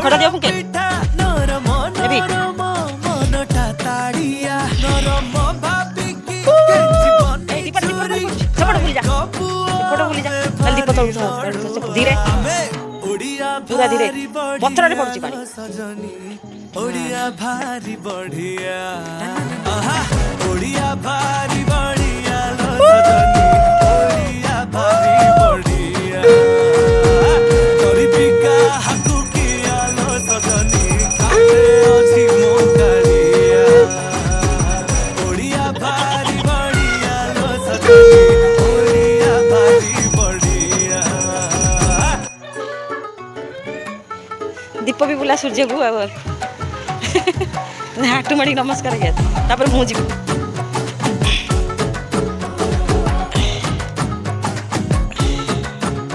ଶଙ୍ଖଟା ଦିଅ ଫୁଙ୍କେ ନେବି ସେପଟେ ବୁଲି ଯା ତାହେଲେ ଦୀପ ତଳକୁ ଧୀରେ ପୁରା ଧୀରେ ପଥରରେ ପଡୁଛି ପାଣି ओडिया भारी बढ़िया ओडिया भारी बढ़िया लो सजनी ओडिया भारी बढ़िया तोरी बिका हाकु किया लो सजनी खाते अछि मोकारिया ओडिया भारी बढ़िया लो सजनी ओडिया भारी बढ़िया दीप भी बुला सूर्य को हाटू माड़ी नमस्कार तापर मु जी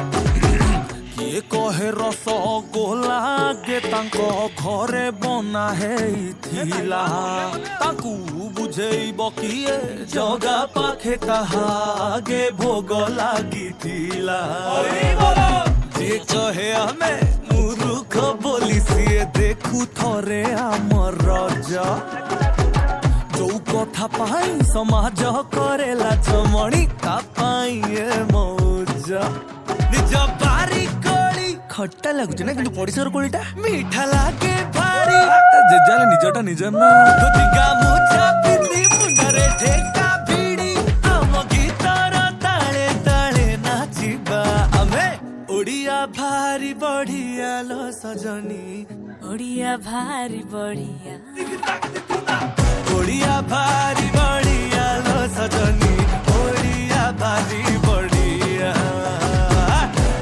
किए कहे रसगोला गे तांको घरे बना हेइथिला ताकू बुझेइब किए जगा पाखे ताहा गे भोग लागिथिला जे कहे हमे मुरुख बोली सिए देखू थरे आमर रजा जो कथा पाई समाज करेला चमणी ता पाई ए मौज निज बारी कोली खट्टा लागुछ ना किंतु पडिसर कोलीटा मीठा लागे भारी जे जाले निजटा निज ना गोतिका मुछा पिंदी मुंडरे ठेका भिड़ी हम गीतर ताळे ताळे नाचिबा आमे ओडिया भारी बढ़िया लो सजनी ओडिया भारी बढ़िया ओडिया भारी बढ़िया लो सजनी ओडिया भारी बढ़िया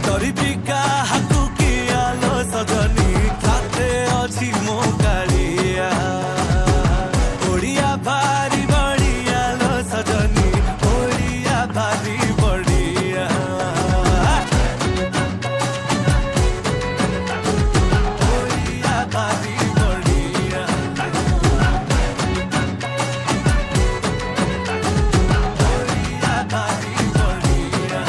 तोरी बिका हाकु किया लो सजनी खाते अछि मोकारिया ओडिया भारी बढ़िया लो सजनी ओडिया भारी बढ़िया ओडिया भारी बढ़िया ओडिया भारी बढ़िया